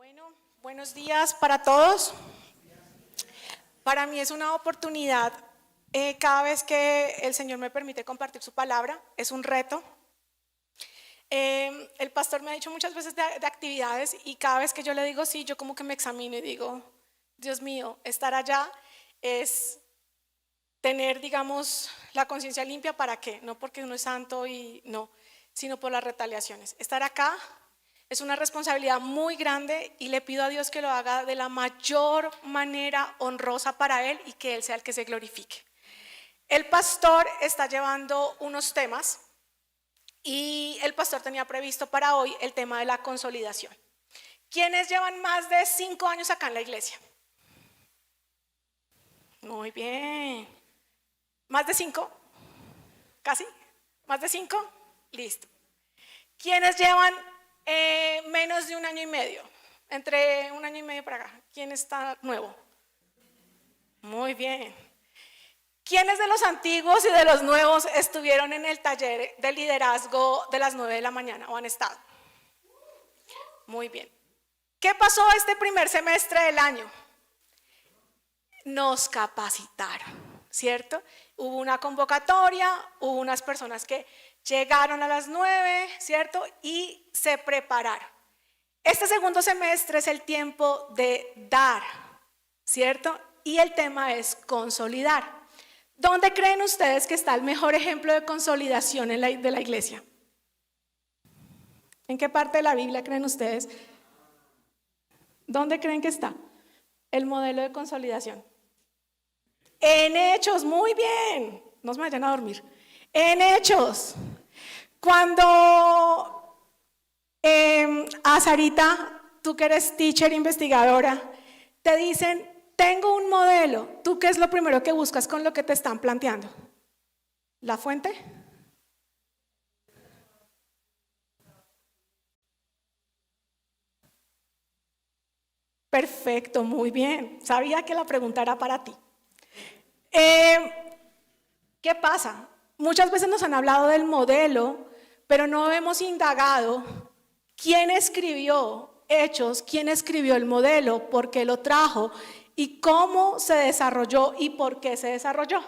Bueno, buenos días para todos. Para mí es una oportunidad, cada vez que el Señor me permite compartir su palabra, es un reto. El pastor me ha dicho muchas veces de actividades y cada vez que yo le digo sí, yo como que me examino y digo, Dios mío, estar allá es tener, digamos, la conciencia limpia. ¿Para qué? No porque uno es santo y no, sino por las retaliaciones. Estar acá es una responsabilidad muy grande y le pido a Dios que lo haga de la mayor manera honrosa para Él y que Él sea el que se glorifique. El pastor está llevando unos temas y el pastor tenía previsto para hoy el tema de la consolidación. ¿Quiénes llevan más de 5 años acá en la iglesia? Muy bien. ¿Más de 5? ¿Casi? ¿Más de 5? Listo. ¿Quiénes llevan menos de 1 año y medio? Entre 1 año y medio para acá. ¿Quién está nuevo? Muy bien. ¿Quiénes de los antiguos y de los nuevos estuvieron en el taller de liderazgo de las 9 de la mañana o han estado? Muy bien. ¿Qué pasó este primer semestre del año? Nos capacitaron, ¿cierto? Hubo una convocatoria, hubo unas personas que llegaron a las 9, ¿cierto? Y se prepararon. Este segundo semestre es el tiempo de dar, ¿cierto? Y el tema es consolidar. ¿Dónde creen ustedes que está el mejor ejemplo de consolidación de la iglesia? ¿En qué parte de la Biblia creen ustedes? ¿Dónde creen que está el modelo de consolidación? En Hechos, muy bien. No se me vayan a dormir. En Hechos, cuando a Sarita, tú que eres teacher, investigadora, te dicen, tengo un modelo, ¿tú qué es lo primero que buscas con lo que te están planteando? ¿La fuente? Perfecto, muy bien. Sabía que la pregunta era para ti. ¿Qué pasa? Muchas veces nos han hablado del modelo, pero no hemos indagado quién escribió Hechos, quién escribió el modelo, por qué lo trajo y cómo se desarrolló y por qué se desarrolló.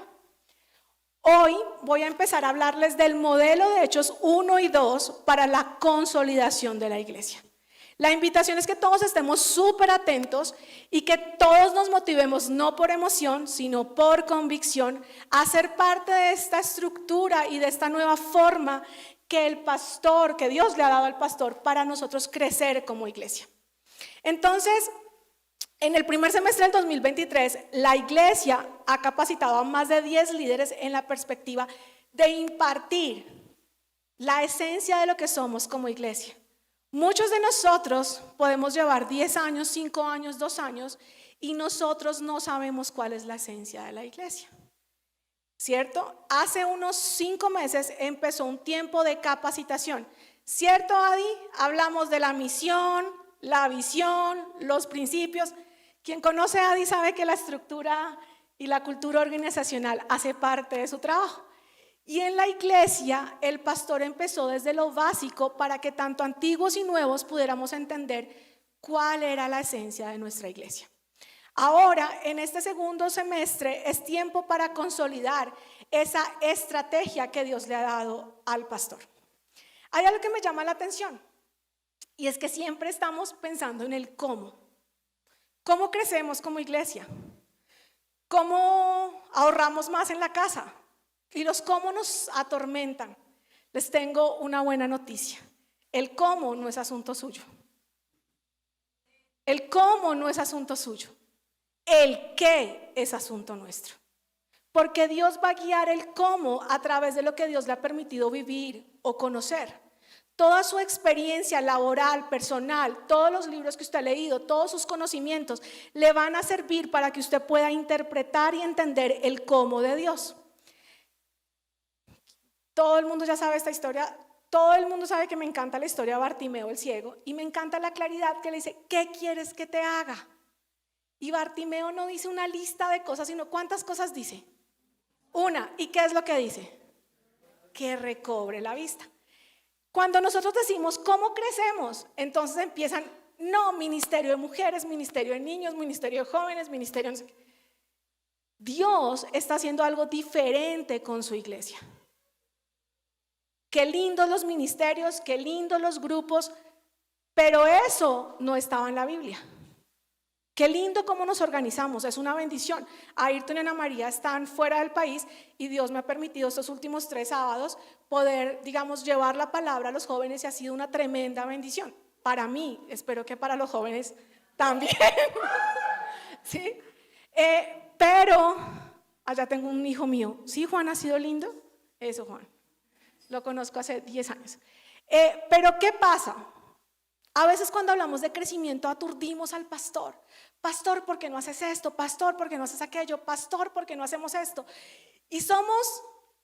Hoy voy a empezar a hablarles del modelo de Hechos 1 y 2 para la consolidación de la iglesia. La invitación es que todos estemos súper atentos y que todos nos motivemos no por emoción, sino por convicción a ser parte de esta estructura y de esta nueva forma que el pastor, que Dios le ha dado al pastor para nosotros crecer como iglesia. Entonces, en el primer semestre del 2023, la iglesia ha capacitado a más de 10 líderes en la perspectiva de impartir la esencia de lo que somos como iglesia. Muchos de nosotros podemos llevar 10 años, 5 años, 2 años y nosotros no sabemos cuál es la esencia de la iglesia, ¿cierto? Hace unos 5 meses empezó un tiempo de capacitación, ¿cierto, Adi? Hablamos de la misión, la visión, los principios. Quien conoce a Adi sabe que la estructura y la cultura organizacional hace parte de su trabajo. Y en la iglesia el pastor empezó desde lo básico para que tanto antiguos y nuevos pudiéramos entender cuál era la esencia de nuestra iglesia. Ahora, en este segundo semestre, es tiempo para consolidar esa estrategia que Dios le ha dado al pastor. Hay algo que me llama la atención y es que siempre estamos pensando en el cómo. ¿Cómo crecemos como iglesia? ¿Cómo ahorramos más en la casa? Y los cómo nos atormentan. Les tengo una buena noticia. El cómo no es asunto suyo. El cómo no es asunto suyo. El qué es asunto nuestro. Porque Dios va a guiar el cómo a través de lo que Dios le ha permitido vivir o conocer. Toda su experiencia laboral, personal, todos los libros que usted ha leído, todos sus conocimientos le van a servir para que usted pueda interpretar y entender el cómo de Dios. Todo el mundo ya sabe esta historia, todo el mundo sabe que me encanta la historia de Bartimeo el ciego y me encanta la claridad que le dice, ¿qué quieres que te haga? Y Bartimeo no dice una lista de cosas, sino ¿cuántas cosas dice? Una. ¿Y qué es lo que dice? Que recobre la vista. Cuando nosotros decimos cómo crecemos, entonces empiezan no, ministerio de mujeres, ministerio de niños, ministerio de jóvenes, ministerio no sé qué. Dios está haciendo algo diferente con su iglesia. Qué lindos los ministerios, qué lindos los grupos, pero eso no estaba en la Biblia. Qué lindo cómo nos organizamos, es una bendición. Ayrton y Ana María están fuera del país y Dios me ha permitido estos últimos 3 sábados poder, digamos, llevar la palabra a los jóvenes y ha sido una tremenda bendición. Para mí, espero que para los jóvenes también. ¿Sí? Pero, allá tengo un hijo mío. ¿Sí, Juan ha sido lindo? Eso, Juan. Lo conozco hace 10 años. Pero, ¿qué pasa? A veces cuando hablamos de crecimiento aturdimos al pastor. Pastor, ¿por qué no haces esto? Pastor, ¿por qué no haces aquello? Pastor, ¿por qué no hacemos esto? Y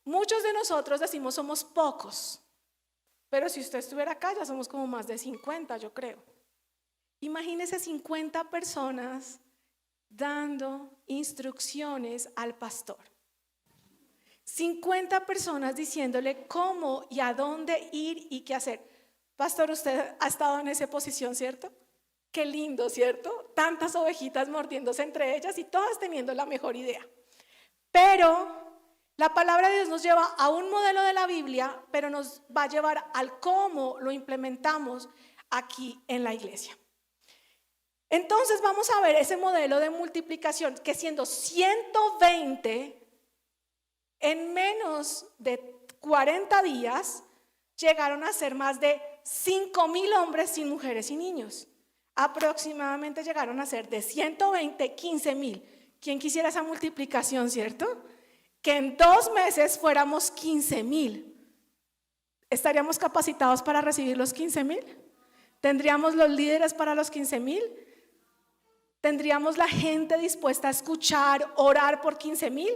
muchos de nosotros decimos somos pocos. Pero si usted estuviera acá ya somos como más de 50, yo creo. Imagínese 50 personas dando instrucciones al pastor. 50 personas diciéndole cómo y a dónde ir y qué hacer. Pastor, usted ha estado en esa posición, ¿cierto? Qué lindo, ¿cierto? Tantas ovejitas mordiéndose entre ellas y todas teniendo la mejor idea. Pero la palabra de Dios nos lleva a un modelo de la Biblia, pero nos va a llevar al cómo lo implementamos aquí en la iglesia. Entonces vamos a ver ese modelo de multiplicación que siendo 120 en menos de 40 días llegaron a ser más de 5,000 hombres sin mujeres y niños. Aproximadamente llegaron a ser de 120, 15,000. ¿Quién quisiera esa multiplicación, cierto? Que en 2 meses fuéramos 15,000. ¿Estaríamos capacitados para recibir los 15,000? ¿Tendríamos los líderes para los 15,000? ¿Tendríamos la gente dispuesta a escuchar, orar por 15,000?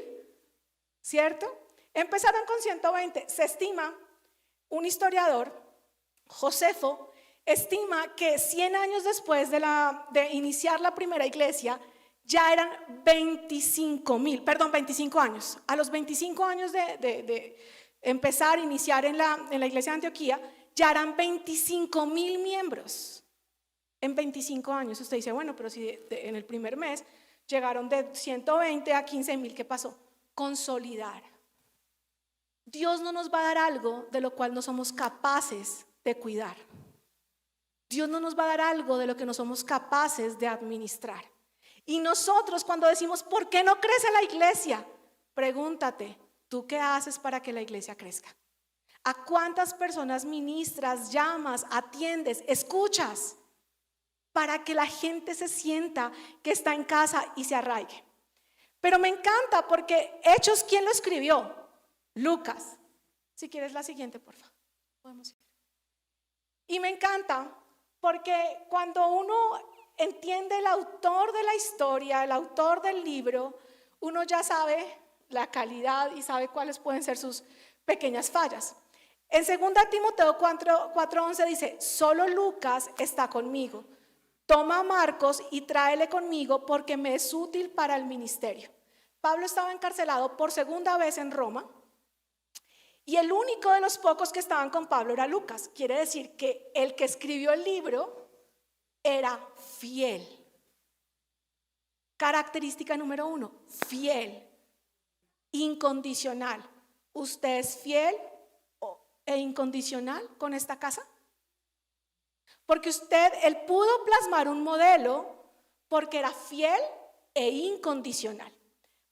¿Cierto? Empezaron con 120. Se estima, un historiador, Josefo, estima que 100 años después de iniciar la primera iglesia, ya eran 25 años. A los 25 años de empezar, iniciar en la iglesia de Antioquía, ya eran 25,000 miembros. En 25 años, usted dice, bueno, pero si en el primer mes llegaron de 120 a 15,000, ¿qué pasó? Consolidar. Dios no nos va a dar algo de lo cual no somos capaces de cuidar. Dios no nos va a dar algo de lo que no somos capaces de administrar. Y nosotros cuando decimos, ¿por qué no crece la iglesia? Pregúntate, ¿tú qué haces para que la iglesia crezca? ¿A cuántas personas ministras, llamas, atiendes, escuchas? Para que la gente se sienta que está en casa y se arraigue. Pero me encanta porque Hechos, ¿quién lo escribió? Lucas. Si quieres la siguiente, por favor. Podemos ir. Y me encanta porque cuando uno entiende el autor de la historia, el autor del libro, uno ya sabe la calidad y sabe cuáles pueden ser sus pequeñas fallas. En 2 Timoteo 4:11 dice, solo Lucas está conmigo. Toma a Marcos y tráele conmigo porque me es útil para el ministerio. Pablo estaba encarcelado por 2ª vez en Roma y el único de los pocos que estaban con Pablo era Lucas. Quiere decir que el que escribió el libro era fiel. Característica número 1, fiel, incondicional. ¿Usted es fiel e incondicional con esta casa? Porque él pudo plasmar un modelo porque era fiel e incondicional.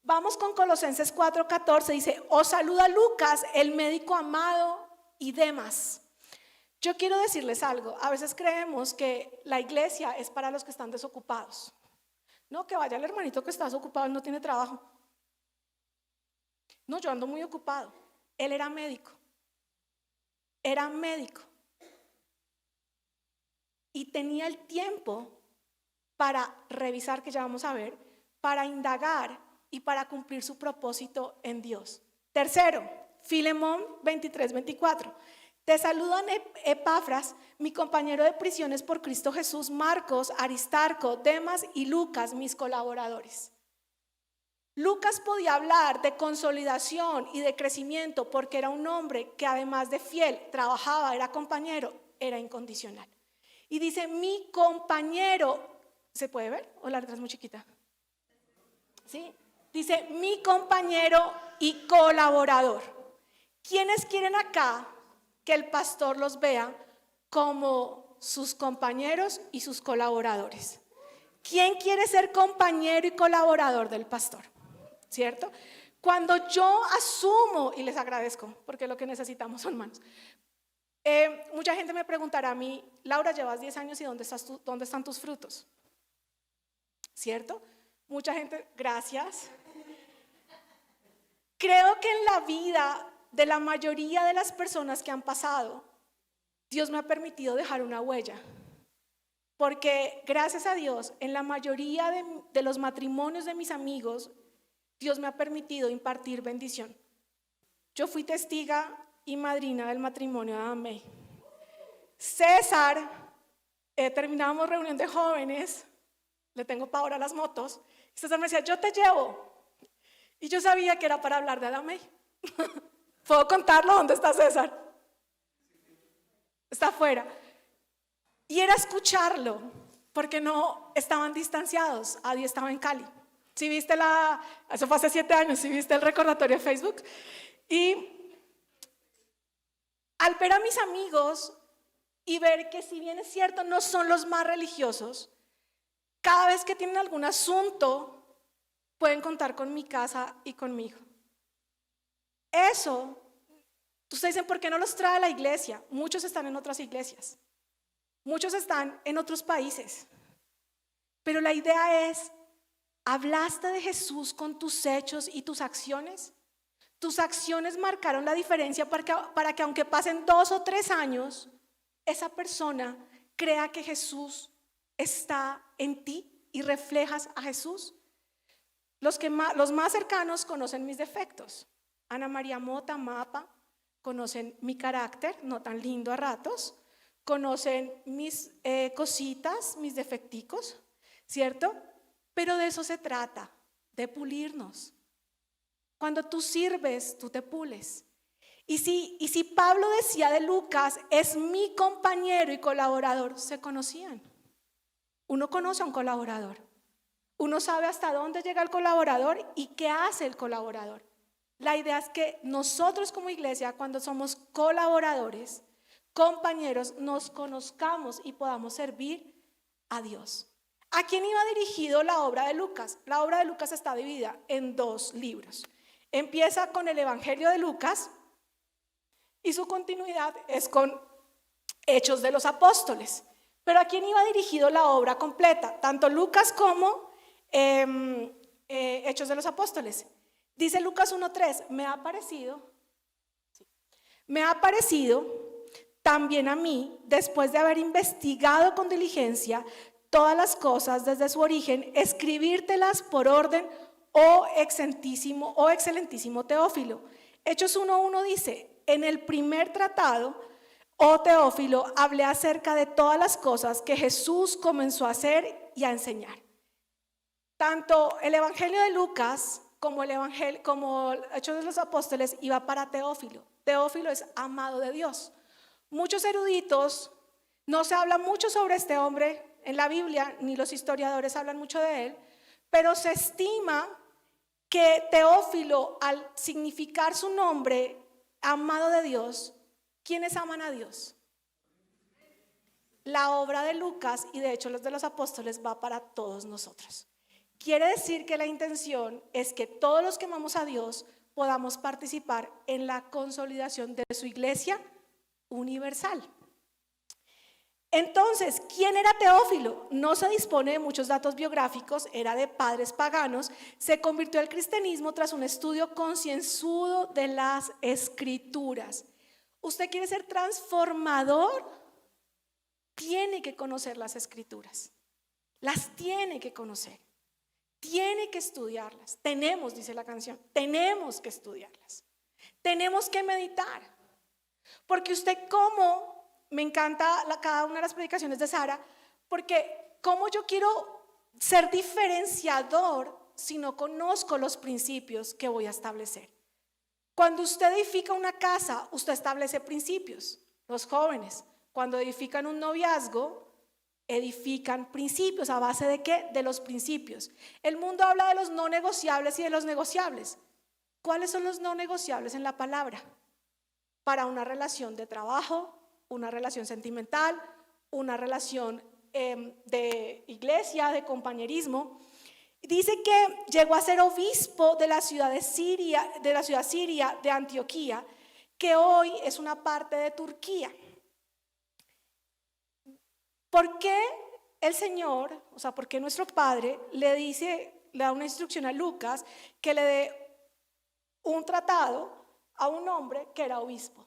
Vamos con Colosenses 4:14, dice, os saluda Lucas, el médico amado y Demas. Yo quiero decirles algo, a veces creemos que la iglesia es para los que están desocupados. No, que vaya el hermanito que está desocupado, él no tiene trabajo. No, yo ando muy ocupado. Él era médico. Era médico. Y tenía el tiempo para revisar, que ya vamos a ver, para indagar y para cumplir su propósito en Dios. Tercero, Filemón 23:24. Te saludan Epafras, mi compañero de prisiones por Cristo Jesús, Marcos, Aristarco, Demas y Lucas, mis colaboradores. Lucas podía hablar de consolidación y de crecimiento porque era un hombre que además de fiel, trabajaba, era compañero, era incondicional. Y dice, mi compañero, ¿se puede ver? ¿O la letra es muy chiquita? ¿Sí? Dice, mi compañero y colaborador. ¿Quiénes quieren acá que el pastor los vea como sus compañeros y sus colaboradores? ¿Quién quiere ser compañero y colaborador del pastor? ¿Cierto? Cuando yo asumo, y les agradezco, porque lo que necesitamos son manos. Mucha gente me preguntará a mí, Laura, llevas 10 años y ¿dónde están tus frutos? ¿Cierto? Mucha gente, gracias. Creo que en la vida de la mayoría de las personas que han pasado, Dios me ha permitido dejar una huella. Porque gracias a Dios, en la mayoría de los matrimonios de mis amigos, Dios me ha permitido impartir bendición. Yo fui testiga y madrina del matrimonio de Adamey. César, terminábamos reunión de jóvenes, le tengo pavor a las motos, y César me decía, yo te llevo. Y yo sabía que era para hablar de Adamey. ¿Puedo contarlo? ¿Dónde está César? Está afuera. Y era escucharlo, porque no estaban distanciados. Adi estaba en Cali. ¿Sí viste eso fue hace 7 años, ¿sí viste el recordatorio de Facebook? Y al ver a mis amigos y ver que si bien es cierto no son los más religiosos, cada vez que tienen algún asunto pueden contar con mi casa y conmigo. Eso, ustedes dicen, ¿por qué no los trae a la iglesia? Muchos están en otras iglesias, muchos están en otros países, pero la idea es, ¿hablaste de Jesús con tus hechos y tus acciones? Tus acciones marcaron la diferencia para que aunque pasen 2 o 3 años, esa persona crea que Jesús está en ti y reflejas a Jesús. Los más cercanos conocen mis defectos. Ana María Mota, Mapa, conocen mi carácter, no tan lindo a ratos, conocen mis cositas, mis defecticos, ¿cierto? Pero de eso se trata, de pulirnos. Cuando tú sirves, tú te pules. Y si Pablo decía de Lucas, es mi compañero y colaborador, se conocían. Uno conoce a un colaborador. Uno sabe hasta dónde llega el colaborador y qué hace el colaborador. La idea es que nosotros como iglesia, cuando somos colaboradores, compañeros, nos conozcamos y podamos servir a Dios. ¿A quién iba dirigido la obra de Lucas? La obra de Lucas está dividida en 2 libros. Empieza con el Evangelio de Lucas y su continuidad es con Hechos de los Apóstoles. Pero ¿a quién iba dirigido la obra completa? Tanto Lucas como Hechos de los Apóstoles. Dice Lucas 1:3, me ha parecido también a mí, después de haber investigado con diligencia todas las cosas desde su origen, escribírtelas por orden, oh excelentísimo Teófilo. Hechos 1:1 dice, en el primer tratado, oh Teófilo, hablé acerca de todas las cosas que Jesús comenzó a hacer y a enseñar. Tanto el Evangelio de Lucas como Hechos de los Apóstoles iba para Teófilo. Teófilo es amado de Dios. Muchos eruditos, no se habla mucho sobre este hombre en la Biblia, ni los historiadores hablan mucho de él, pero se estima que Teófilo, al significar su nombre, amado de Dios, ¿quiénes aman a Dios? La obra de Lucas y de Hechos de los Apóstoles va para todos nosotros. Quiere decir que la intención es que todos los que amamos a Dios podamos participar en la consolidación de su iglesia universal. Entonces, ¿quién era Teófilo? No se dispone de muchos datos biográficos, era de padres paganos, se convirtió al cristianismo tras un estudio concienzudo de las escrituras. ¿Usted quiere ser transformador? Tiene que conocer las escrituras, las tiene que conocer. Tiene que estudiarlas. Tenemos, dice la canción, tenemos que estudiarlas. Tenemos que meditar. Porque usted me encanta cada una de las predicaciones de Sara, porque cómo yo quiero ser diferenciador si no conozco los principios que voy a establecer. Cuando usted edifica una casa, usted establece principios. Los jóvenes, cuando edifican un noviazgo, edifican principios. ¿A base de qué? De los principios. El mundo habla de los no negociables y de los negociables. ¿Cuáles son los no negociables en la palabra? Para una relación de trabajo, una relación sentimental, una relación de iglesia, de compañerismo. Dice que llegó a ser obispo de la ciudad siria de Antioquía, que hoy es una parte de Turquía. ¿Por qué el Señor, o sea, por qué nuestro Padre le da una instrucción a Lucas que le dé un tratado a un hombre que era obispo?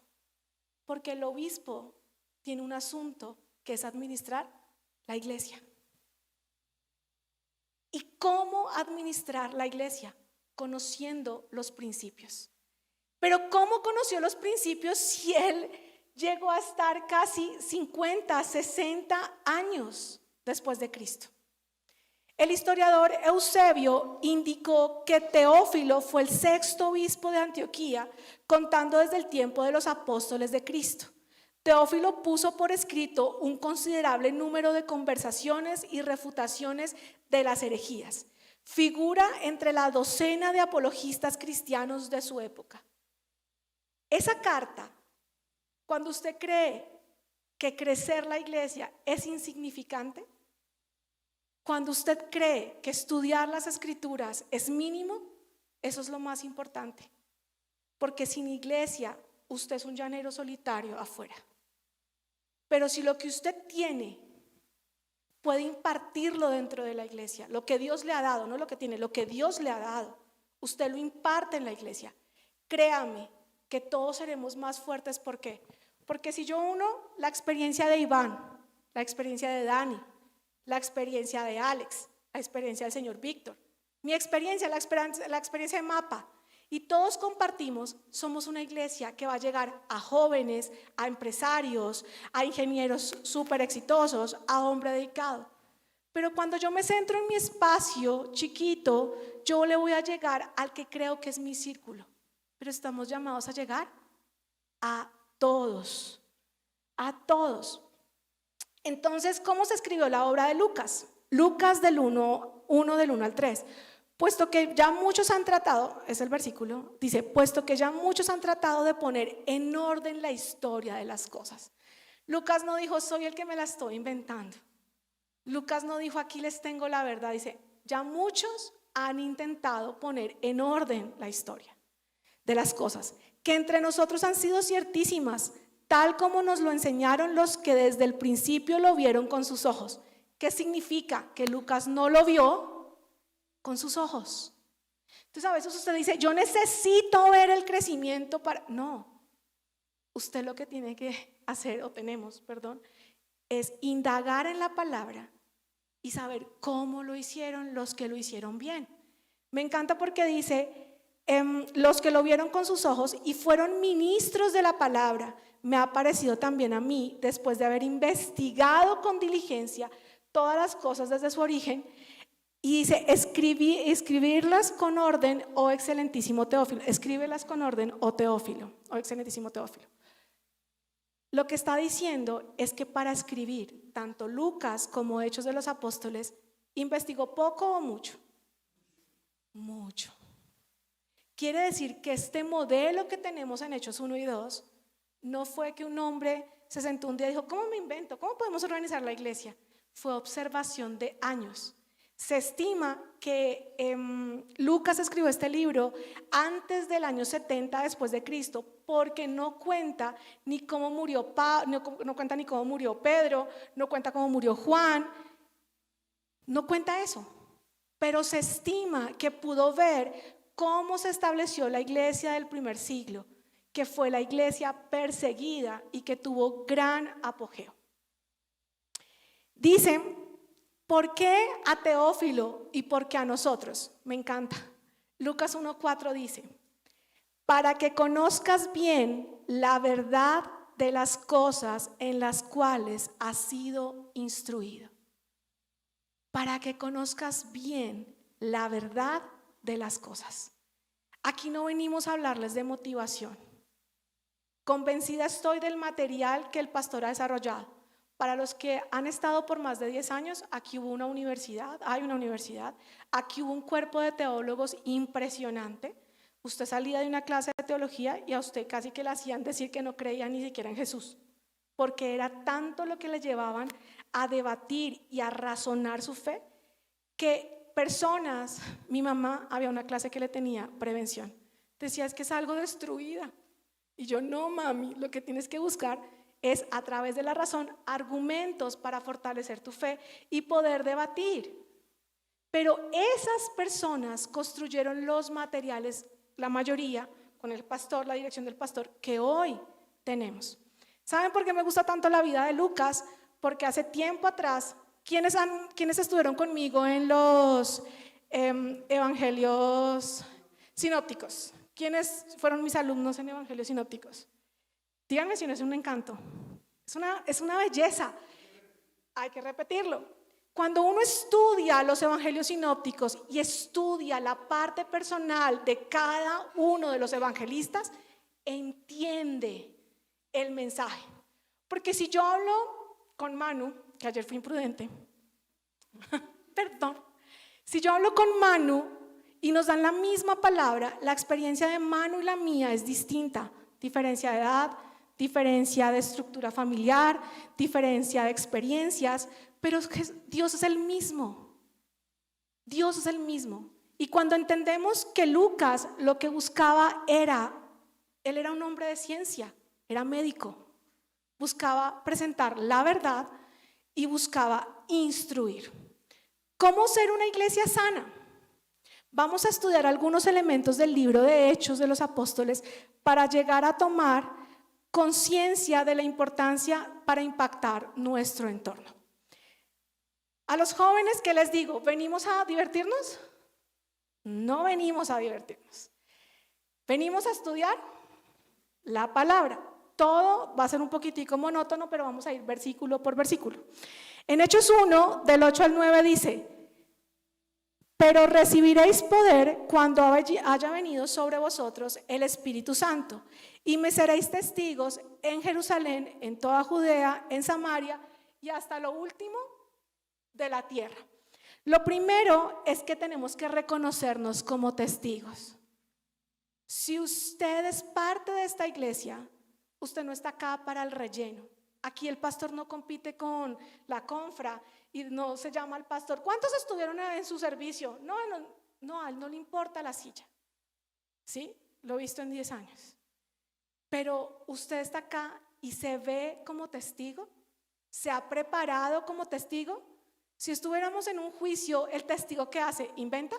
Porque el obispo tiene un asunto que es administrar la iglesia. ¿Y cómo administrar la iglesia? Conociendo los principios. Pero ¿cómo conoció los principios si él llegó a estar casi 50, 60 años después de Cristo? El historiador Eusebio indicó que Teófilo fue el sexto obispo de Antioquía, contando desde el tiempo de los apóstoles de Cristo. Teófilo puso por escrito un considerable número de conversaciones y refutaciones de las herejías. Figura entre la docena de apologistas cristianos de su época. Esa carta, cuando usted cree que crecer la iglesia es insignificante, cuando usted cree que estudiar las escrituras es mínimo, eso es lo más importante. Porque sin iglesia, usted es un llanero solitario afuera. Pero si lo que usted tiene puede impartirlo dentro de la iglesia, lo que Dios le ha dado, no lo que tiene, lo que Dios le ha dado, usted lo imparte en la iglesia. Créame que todos seremos más fuertes. ¿Por qué? Porque si yo uno la experiencia de Iván, la experiencia de Dani, la experiencia de Alex, la experiencia del señor Víctor, mi experiencia, la experiencia de Mapa, y todos compartimos, somos una iglesia que va a llegar a jóvenes, a empresarios, a ingenieros súper exitosos, a hombre dedicado. Pero cuando yo me centro en mi espacio chiquito, yo le voy a llegar al que creo que es mi círculo. Pero estamos llamados a llegar a todos, a todos. Entonces, ¿cómo se escribió la obra de Lucas? Lucas del 1 del 1 al 3. Puesto que ya muchos han tratado, es el versículo, dice, puesto que ya muchos han tratado de poner en orden la historia de las cosas. Lucas no dijo, soy el que me la estoy inventando. Lucas no dijo, aquí les tengo la verdad. Dice, ya muchos han intentado poner en orden la historia de las cosas, que entre nosotros han sido ciertísimas, tal como nos lo enseñaron los que desde el principio lo vieron con sus ojos. ¿Qué significa? Que Lucas no lo vio con sus ojos. Entonces a veces usted dice, yo necesito ver el crecimiento para... No, usted lo que tiene que hacer, es indagar en la palabra y saber cómo lo hicieron los que lo hicieron bien. Me encanta porque dice, los que lo vieron con sus ojos y fueron ministros de la palabra, me ha parecido también a mí, después de haber investigado con diligencia todas las cosas desde su origen. Y dice, escribirlas con orden, oh excelentísimo Teófilo. Escríbelas con orden, oh Teófilo, oh excelentísimo Teófilo. Lo que está diciendo es que para escribir, tanto Lucas como Hechos de los Apóstoles, investigó poco o mucho. Mucho. Quiere decir que este modelo que tenemos en Hechos 1 y 2, no fue que un hombre se sentó un día y dijo, ¿cómo me invento? ¿Cómo podemos organizar la iglesia? Fue observación de años. Se estima que Lucas escribió este libro antes del año 70 después de Cristo, porque no cuenta ni cómo murió no cuenta ni cómo murió Pedro, no cuenta cómo murió Juan, no cuenta eso. Pero se estima que pudo ver cómo se estableció la iglesia del primer siglo, que fue la iglesia perseguida y que tuvo gran apogeo. Dice, ¿por qué a Teófilo y por qué a nosotros? Me encanta. Lucas 1:4 dice, para que conozcas bien la verdad de las cosas en las cuales has sido instruido. Para que conozcas bien la verdad de las cosas. Aquí no venimos a hablarles de motivación. Convencida estoy del material que el pastor ha desarrollado. Para los que han estado por más de 10 años, aquí hubo una universidad, hay una universidad, aquí hubo un cuerpo de teólogos impresionante. Usted salía de una clase de teología y a usted casi que le hacían decir que no creía ni siquiera en Jesús, porque era tanto lo que le llevaban a debatir y a razonar su fe, que personas, mi mamá había una clase que le tenía prevención, decía es que es algo destruida, y yo no mami, lo que tienes que buscar es a través de la razón argumentos para fortalecer tu fe y poder debatir. Pero esas personas construyeron los materiales, la mayoría, con el pastor, la dirección del pastor, que hoy tenemos. ¿Saben por qué me gusta tanto la vida de Lucas? Porque hace tiempo atrás, ¿quiénes estuvieron conmigo en los evangelios sinópticos? ¿Quiénes fueron mis alumnos en evangelios sinópticos? Díganme si no es un encanto, es una belleza, hay que repetirlo. Cuando uno estudia los evangelios sinópticos y estudia la parte personal de cada uno de los evangelistas, entiende el mensaje. Porque si yo hablo con Manu, que ayer fui imprudente, perdón, si yo hablo con Manu y nos dan la misma palabra, la experiencia de Manu y la mía es distinta, diferencia de edad, diferencia de estructura familiar, diferencia de experiencias, pero Dios es el mismo. Dios es el mismo. Y cuando entendemos que Lucas lo que buscaba él era un hombre de ciencia, era médico, buscaba presentar la verdad y buscaba instruir. ¿Cómo ser una iglesia sana? Vamos a estudiar algunos elementos del libro de Hechos de los Apóstoles para llegar a tomar conciencia de la importancia para impactar nuestro entorno. A los jóvenes, ¿qué les digo? ¿Venimos a divertirnos? No venimos a divertirnos. Venimos a estudiar la palabra. Todo va a ser un poquitico monótono, pero vamos a ir versículo por versículo. En Hechos 1, del 8 al 9 dice: pero recibiréis poder cuando haya venido sobre vosotros el Espíritu Santo, y me seréis testigos en Jerusalén, en toda Judea, en Samaria y hasta lo último de la tierra. Lo primero es que tenemos que reconocernos como testigos. Si usted es parte de esta iglesia, usted no está acá para el relleno. Aquí el pastor no compite con la confra y no se llama al pastor. ¿Cuántos estuvieron en su servicio? No, a él no le importa la silla. ¿Sí? Lo he visto en 10 años. Pero usted está acá y se ve como testigo, se ha preparado como testigo. Si estuviéramos en un juicio, ¿el testigo qué hace? ¿Inventa?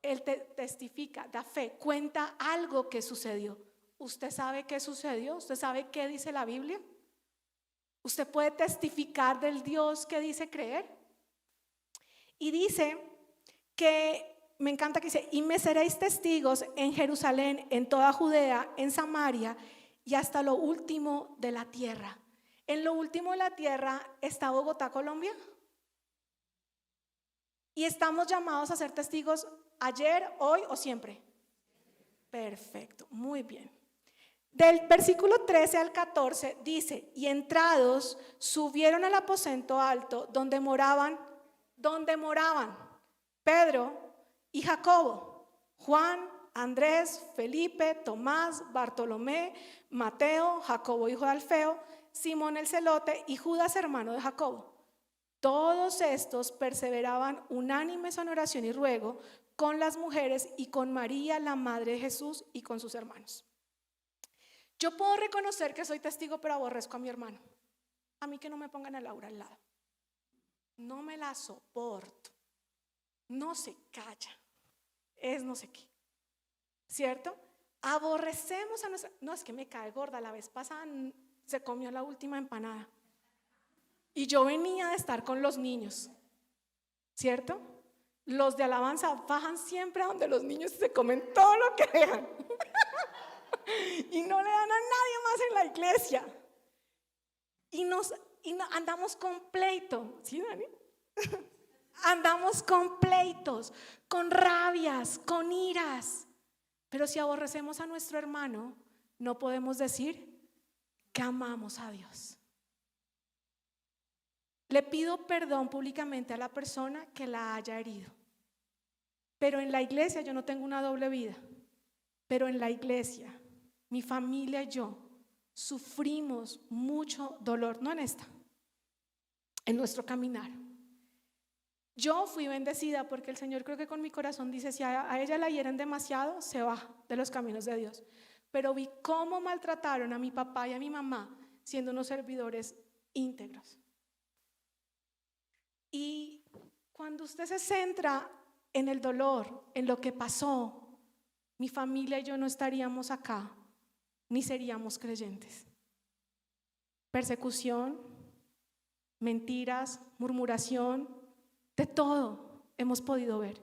Él testifica, da fe, cuenta algo que sucedió. ¿Usted sabe qué sucedió? ¿Usted sabe qué dice la Biblia? ¿Usted puede testificar del Dios que dice creer? Y dice que, me encanta que dice, y me seréis testigos en Jerusalén, en toda Judea, en Samaria y hasta lo último de la tierra. En lo último de la tierra está Bogotá, Colombia. Y estamos llamados a ser testigos ayer, hoy o siempre. Perfecto, muy bien. Del versículo 13 al 14 dice: y entrados subieron al aposento alto donde moraban Pedro y Jacobo, Juan, Andrés, Felipe, Tomás, Bartolomé, Mateo, Jacobo hijo de Alfeo, Simón el celote y Judas hermano de Jacobo. Todos estos perseveraban unánimes en oración y ruego con las mujeres y con María la madre de Jesús y con sus hermanos. Yo puedo reconocer que soy testigo, pero aborrezco a mi hermano. A mí que no me pongan a Laura al lado. No me la soporto. No se calla. Es no sé qué. ¿Cierto? Aborrecemos a nuestra... No, es que me cae gorda. La vez pasada se comió la última empanada. Y yo venía de estar con los niños. ¿Cierto? Los de alabanza bajan siempre a donde los niños se comen todo lo que dejan. Y no le dan a nadie más en la iglesia. Y andamos con pleito. ¿Sí, Dani? Andamos con pleitos, con rabias, con iras. Pero si aborrecemos a nuestro hermano, no podemos decir que amamos a Dios. Le pido perdón públicamente a la persona que la haya herido. Pero en la iglesia yo no tengo una doble vida. Pero en la iglesia, mi familia y yo sufrimos mucho dolor, no en esta, en nuestro caminar. Yo fui bendecida porque el Señor, creo que con mi corazón dice, si a ella la hieren demasiado, se va de los caminos de Dios. Pero vi cómo maltrataron a mi papá y a mi mamá siendo unos servidores íntegros. Y cuando usted se centra en el dolor, en lo que pasó, mi familia y yo no estaríamos acá, ni seríamos creyentes. Persecución, mentiras, murmuración, de todo hemos podido ver.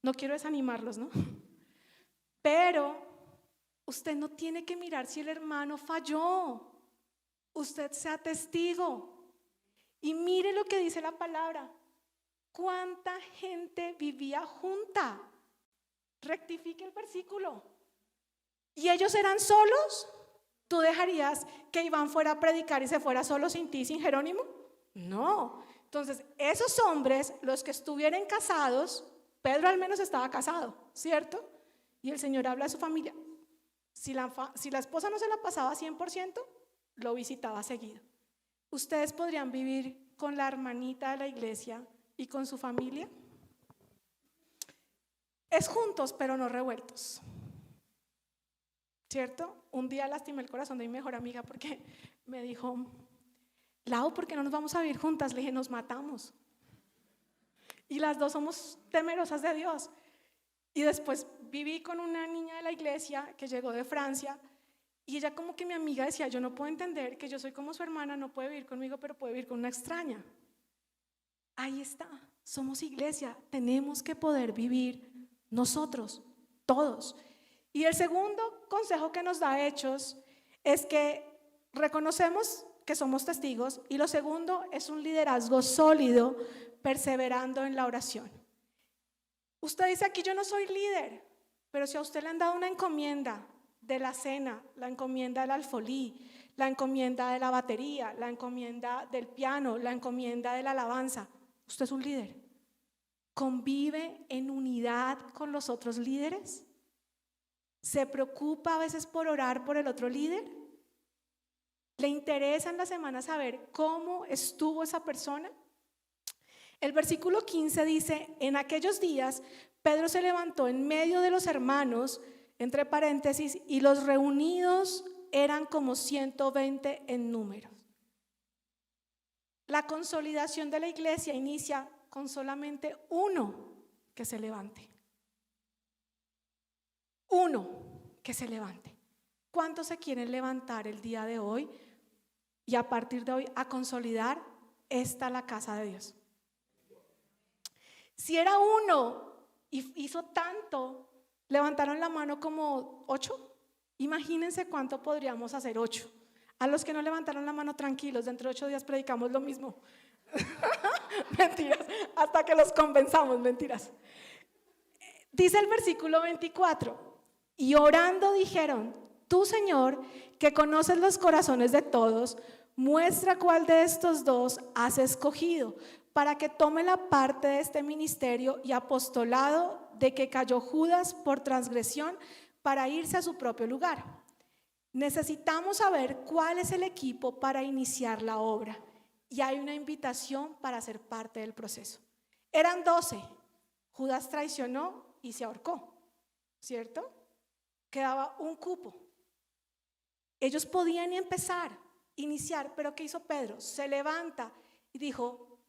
No quiero desanimarlos, ¿no? Pero usted no tiene que mirar si el hermano falló. Usted sea testigo. Y mire lo que dice la palabra. ¿Cuánta gente vivía junta? Rectifique el versículo. ¿Y ellos eran solos? ¿Tú dejarías que Iván fuera a predicar y se fuera solo sin ti, sin Jerónimo? No. Entonces, esos hombres, los que estuvieran casados, Pedro al menos estaba casado, ¿cierto? Y el Señor habla de su familia. Si la esposa no se la pasaba 100%, lo visitaba seguido. ¿Ustedes podrían vivir con la hermanita de la iglesia y con su familia? Es juntos, pero no revueltos, ¿cierto? Un día lastimé el corazón de mi mejor amiga porque me dijo, Lau, ¿por qué no nos vamos a vivir juntas? Le dije, nos matamos. Y las dos somos temerosas de Dios. Y después viví con una niña de la iglesia que llegó de Francia y ella como que mi amiga decía, yo no puedo entender que yo soy como su hermana, no puede vivir conmigo, pero puede vivir con una extraña. Ahí está, somos iglesia, tenemos que poder vivir nosotros, todos. Y el segundo consejo que nos da Hechos es que reconocemos que somos testigos y lo segundo es un liderazgo sólido, perseverando en la oración. Usted dice aquí, yo no soy líder, pero si a usted le han dado una encomienda de la cena, la encomienda del alfolí, la encomienda de la batería, la encomienda del piano, la encomienda de la alabanza, usted es un líder. ¿Convive en unidad con los otros líderes? ¿Se preocupa a veces por orar por el otro líder? ¿Le interesa en la semana saber cómo estuvo esa persona? El versículo 15 dice, en aquellos días Pedro se levantó en medio de los hermanos, entre paréntesis, y los reunidos eran como 120 en número. La consolidación de la iglesia inicia con solamente uno que se levante. Uno que se levante. ¿Cuántos se quieren levantar el día de hoy y a partir de hoy a consolidar la casa de Dios? Si era uno y hizo tanto, levantaron la mano como 8. Imagínense cuánto podríamos hacer 8. A los que no levantaron la mano, tranquilos, dentro de 8 días predicamos lo mismo. Mentiras, hasta que los convenzamos, mentiras. Dice el versículo 24, y orando dijeron, tú Señor, que conoces los corazones de todos, muestra cuál de estos dos has escogido para que tome la parte de este ministerio y apostolado de que cayó Judas por transgresión para irse a su propio lugar. Necesitamos saber cuál es el equipo para iniciar la obra y hay una invitación para ser parte del proceso. Eran 12, Judas traicionó y se ahorcó, ¿cierto? Quedaba un cupo. Ellos podían empezar, iniciar, pero ¿qué hizo Pedro? Se levanta y dijo,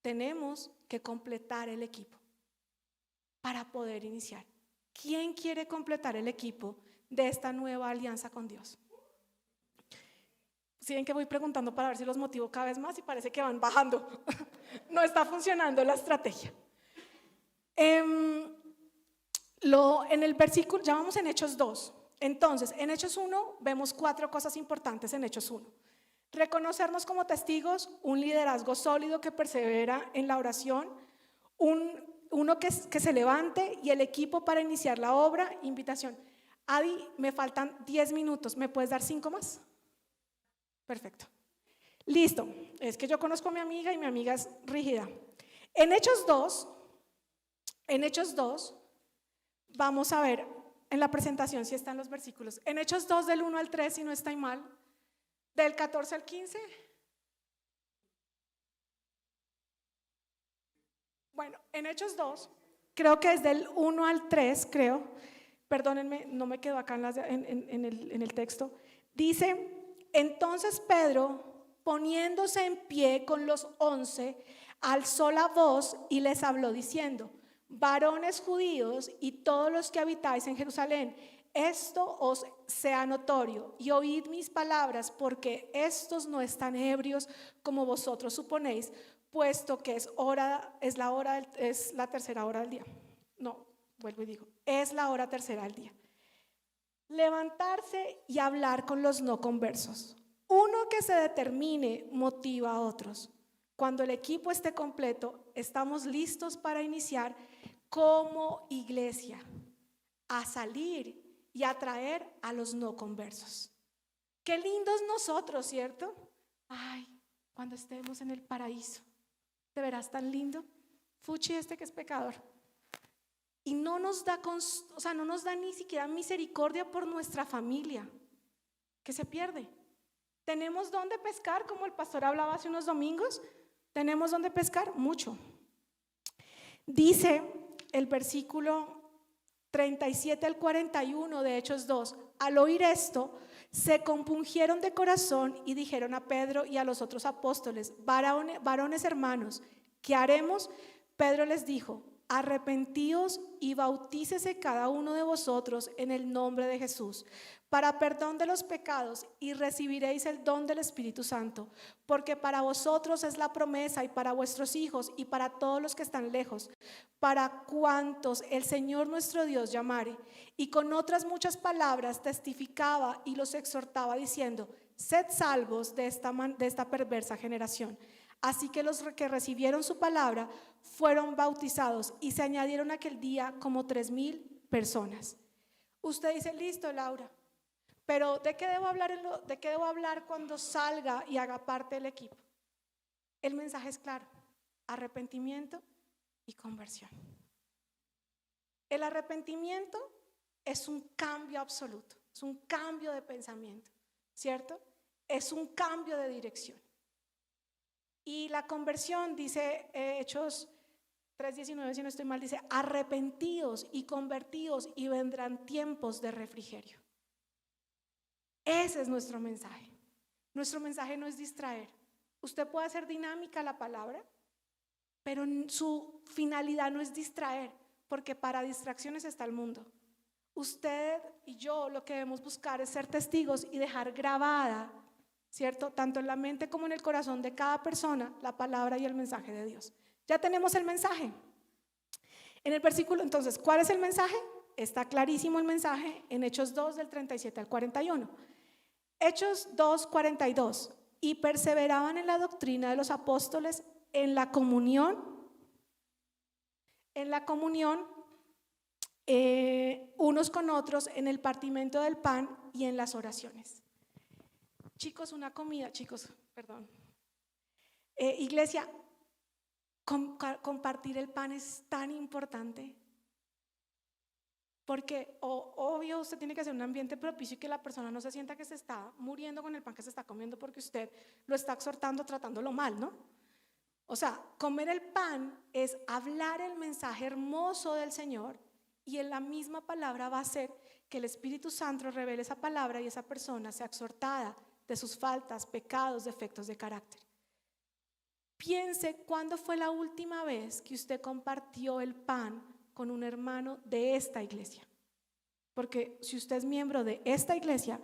tenemos que completar el equipo para poder iniciar. ¿Quién quiere completar el equipo de esta nueva alianza con Dios? Si ven que voy preguntando para ver si los motivo cada vez más y parece que van bajando. No está funcionando la estrategia. En el versículo, ya vamos en Hechos 2. Entonces, en Hechos 1 vemos 4 cosas importantes en Hechos 1. Reconocernos como testigos, un liderazgo sólido que persevera en la oración, uno que se levante y el equipo para iniciar la obra, invitación. Adi, me faltan 10 minutos, ¿me puedes dar 5 más? Perfecto. Listo, es que yo conozco a mi amiga y mi amiga es rígida. En Hechos 2, vamos a ver en la presentación si están los versículos. En Hechos 2 del 1 al 3, si no estoy mal, del 14 al 15. Bueno, en Hechos 2, creo que es del 1 al 3, creo. Perdónenme, no me quedo acá en el texto. Dice, entonces Pedro, poniéndose en pie con los 11, alzó la voz y les habló diciendo, varones judíos y todos los que habitáis en Jerusalén, esto os sea notorio y oíd mis palabras, porque estos no están ebrios como vosotros suponéis, puesto que es la tercera hora del día. No, vuelvo y digo, es la hora tercera del día. Levantarse y hablar con los no conversos. Uno que se determine motiva a otros. Cuando el equipo esté completo, estamos listos para iniciar como iglesia a salir y atraer a los no conversos. Qué lindos nosotros, ¿cierto? Ay, cuando estemos en el paraíso, ¿te verás tan lindo? Fuchi que es pecador. Y no nos da ni siquiera misericordia por nuestra familia, que se pierde. ¿Tenemos dónde pescar? Como el pastor hablaba hace unos domingos. ¿Tenemos dónde pescar? Mucho. Dice el versículo 37 al 41 de Hechos 2. Al oír esto, se compungieron de corazón y dijeron a Pedro y a los otros apóstoles, varones hermanos, ¿qué haremos? Pedro les dijo, arrepentíos y bautícese cada uno de vosotros en el nombre de Jesús para perdón de los pecados y recibiréis el don del Espíritu Santo, porque para vosotros es la promesa y para vuestros hijos y para todos los que están lejos, para cuantos el Señor nuestro Dios llamare. Y con otras muchas palabras testificaba y los exhortaba diciendo, sed salvos de esta perversa generación. Así que los que recibieron su palabra fueron bautizados y se añadieron aquel día como 3,000 personas. Usted dice, listo, Laura, pero ¿de qué debo hablar cuando salga y haga parte del equipo? El mensaje es claro, arrepentimiento y conversión. El arrepentimiento es un cambio absoluto, es un cambio de pensamiento, ¿cierto? Es un cambio de dirección. Y la conversión, dice Hechos 3:19, si no estoy mal, dice, arrepentíos y convertíos y vendrán tiempos de refrigerio. Ese es nuestro mensaje. Nuestro mensaje no es distraer. Usted puede hacer dinámica la palabra, pero su finalidad no es distraer, porque para distracciones está el mundo. Usted y yo lo que debemos buscar es ser testigos y dejar grabada, ¿cierto? Tanto en la mente como en el corazón de cada persona, la palabra y el mensaje de Dios. Ya tenemos el mensaje. En el versículo, entonces, ¿cuál es el mensaje? Está clarísimo el mensaje en Hechos 2 del 37 al 41. Hechos 2:42. Y perseveraban en la doctrina de los apóstoles, en la comunión, unos con otros, en el partimiento del pan y en las oraciones. Iglesia, compartir el pan es tan importante, porque obvio usted tiene que hacer un ambiente propicio y que la persona no se sienta que se está muriendo con el pan que se está comiendo porque usted lo está exhortando, tratándolo mal, ¿no? O sea, comer el pan es hablar el mensaje hermoso del Señor, y en la misma palabra va a hacer que el Espíritu Santo revele esa palabra y esa persona sea exhortada de sus faltas, pecados, defectos de carácter. Piense cuándo fue la última vez que usted compartió el pan con un hermano de esta iglesia. Porque si usted es miembro de esta iglesia,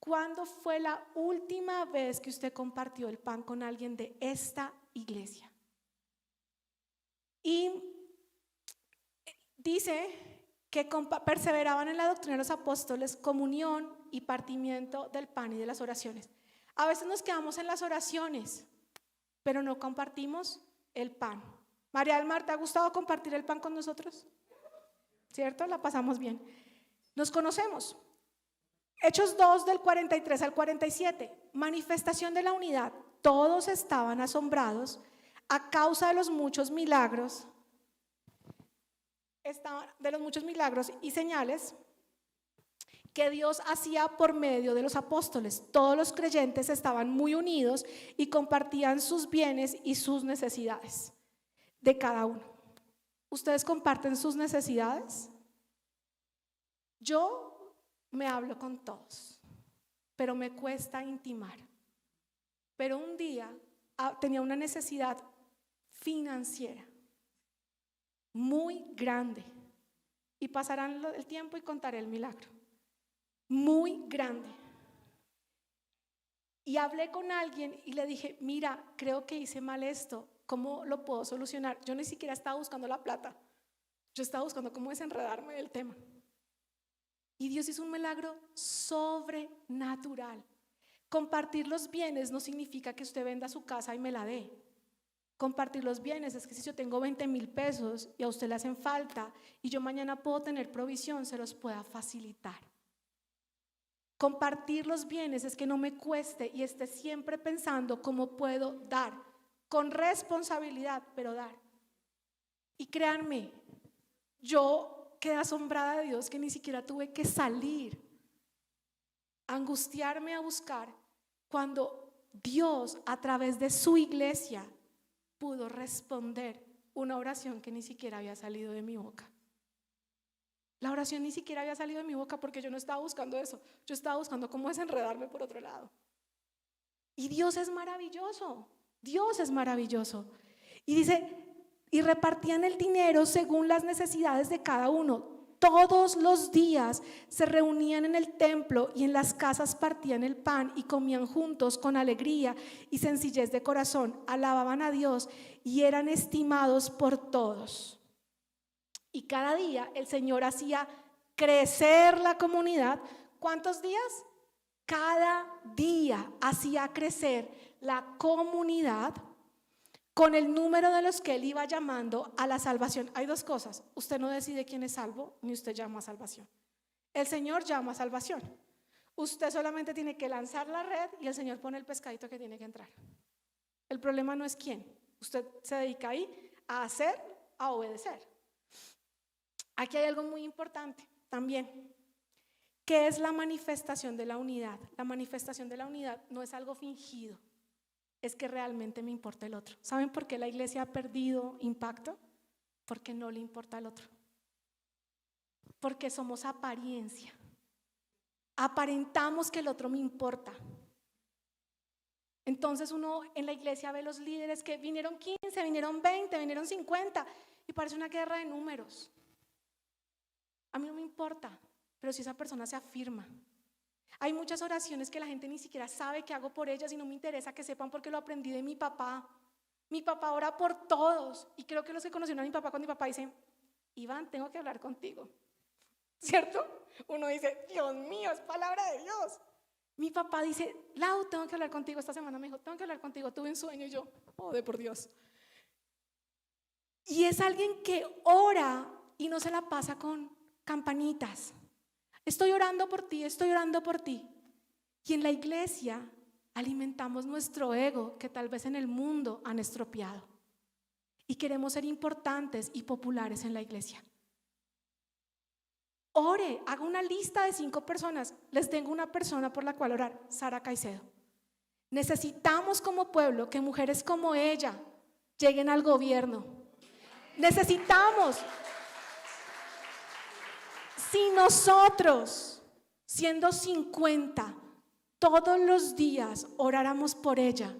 ¿cuándo fue la última vez que usted compartió el pan con alguien de esta iglesia? Y dice que perseveraban en la doctrina de los apóstoles, comunión y partimiento del pan y de las oraciones. A veces nos quedamos en las oraciones, pero no compartimos el pan. María del Mar, ¿te ha gustado compartir el pan con nosotros? ¿Cierto? La pasamos bien. Nos conocemos. Hechos 2 del 43 al 47, manifestación de la unidad. Todos estaban asombrados a causa de los muchos milagros y señales que Dios hacía por medio de los apóstoles. Todos los creyentes estaban muy unidos y compartían sus bienes y sus necesidades de cada uno. ¿Ustedes comparten sus necesidades? Yo me hablo con todos, pero me cuesta intimar. Pero un día tenía una necesidad financiera muy grande, y pasarán el tiempo y contaré el milagro. Muy grande. Y hablé con alguien y le dije, mira, creo que hice mal esto, ¿cómo lo puedo solucionar? Yo ni siquiera estaba buscando la plata, yo estaba buscando cómo desenredarme del tema. Y Dios hizo un milagro sobrenatural. Compartir los bienes no significa que usted venda su casa y me la dé. Compartir los bienes es que si yo tengo 20,000 pesos y a usted le hacen falta y yo mañana puedo tener provisión, se los pueda facilitar. Compartir los bienes es que no me cueste y esté siempre pensando cómo puedo dar, con responsabilidad, pero dar. Y créanme, yo quedé asombrada de Dios que ni siquiera tuve que salir a angustiarme a buscar, cuando Dios a través de su iglesia pudo responder una oración que ni siquiera había salido de mi boca. La oración ni siquiera había salido de mi boca porque yo no estaba buscando eso, yo estaba buscando cómo desenredarme por otro lado. Y Dios es maravilloso, Dios es maravilloso. Y dice, y repartían el dinero según las necesidades de cada uno. Todos los días se reunían en el templo y en las casas partían el pan y comían juntos con alegría y sencillez de corazón. Alababan a Dios y eran estimados por todos. Y cada día el Señor hacía crecer la comunidad. ¿Cuántos días? Cada día hacía crecer la comunidad con el número de los que Él iba llamando a la salvación. Hay dos cosas: usted no decide quién es salvo, ni usted llama a salvación. El Señor llama a salvación. Usted solamente tiene que lanzar la red y el Señor pone el pescadito que tiene que entrar. El problema no es quién. Usted se dedica ahí a hacer, a obedecer. Aquí hay algo muy importante también. ¿Qué es la manifestación de la unidad? La manifestación de la unidad no es algo fingido, es que realmente me importa el otro. ¿Saben por qué la iglesia ha perdido impacto? Porque no le importa al otro. Porque somos apariencia. Aparentamos que el otro me importa. Entonces uno en la iglesia ve los líderes que vinieron 15, vinieron 20, vinieron 50 y parece una guerra de números. A mí no me importa, pero si esa persona se afirma. Hay muchas oraciones que la gente ni siquiera sabe que hago por ellas y no me interesa que sepan porque lo aprendí de mi papá. Mi papá ora por todos y creo que los que conocieron a mi papá, cuando mi papá dice, Iván, tengo que hablar contigo, ¿cierto? Uno dice, Dios mío, es palabra de Dios. Mi papá dice, Lau, tengo que hablar contigo. Esta semana me dijo, tengo que hablar contigo, tuve un sueño. Y yo, oh, de por Dios. Y es alguien que ora y no se la pasa con campanitas. Estoy orando por ti, estoy orando por ti. Y en la iglesia alimentamos nuestro ego que tal vez en el mundo han estropeado. Y queremos ser importantes y populares en la iglesia. Ore, haga una lista de 5 personas. Les tengo una persona por la cual orar, Sara Caicedo. Necesitamos como pueblo que mujeres como ella lleguen al gobierno. Necesitamos. Si nosotros, siendo 50, todos los días oráramos por ella,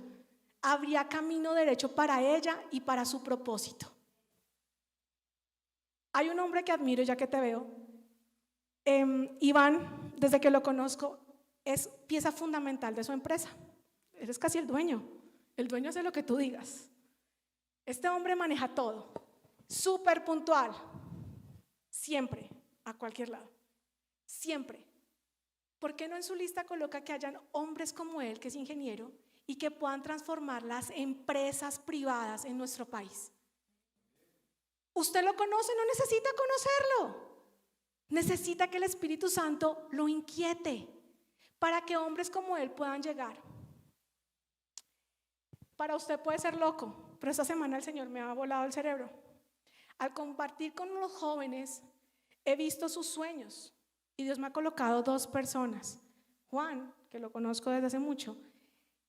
habría camino derecho para ella y para su propósito. Hay un hombre que admiro, ya que te veo, Iván, desde que lo conozco, es pieza fundamental de su empresa. Eres casi el dueño hace lo que tú digas. Este hombre maneja todo, súper puntual, siempre. A cualquier lado, siempre. ¿Por qué no en su lista coloca que hayan hombres como él, que es ingeniero, y que puedan transformar las empresas privadas en nuestro país? Usted lo conoce, no necesita conocerlo. Necesita que el Espíritu Santo lo inquiete. para que hombres como él puedan llegar. Para usted puede ser loco, pero esta semana el Señor me ha volado el cerebro. Al compartir con los jóvenes, he visto sus sueños y Dios me ha colocado 2 personas, Juan, que lo conozco desde hace mucho,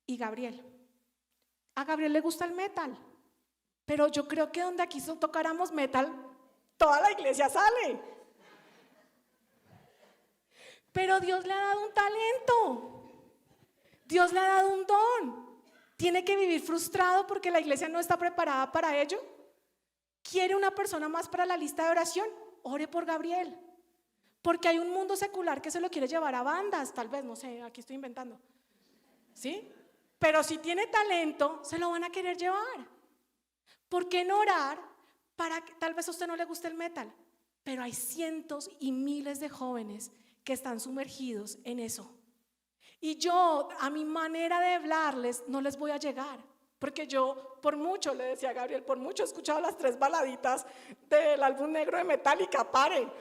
y Gabriel. A Gabriel le gusta el metal, pero yo creo que donde aquí tocáramos metal, toda la iglesia sale. Pero Dios le ha dado un talento, Dios le ha dado un don. ¿Tiene que vivir frustrado porque la iglesia no está preparada para ello? ¿Quiere una persona más para la lista de oración? Ore por Gabriel. Porque hay un mundo secular que se lo quiere llevar a bandas, tal vez, no sé, aquí estoy inventando. ¿Sí? Pero si tiene talento, se lo van a querer llevar. ¿Por qué no orar para que tal vez a usted no le guste el metal? Pero hay cientos y miles de jóvenes que están sumergidos en eso. Y yo, a mi manera de hablarles, no les voy a llegar. Porque yo, por mucho, le decía a Gabriel, por mucho he escuchado las 3 baladitas del álbum negro de Metallica, pare.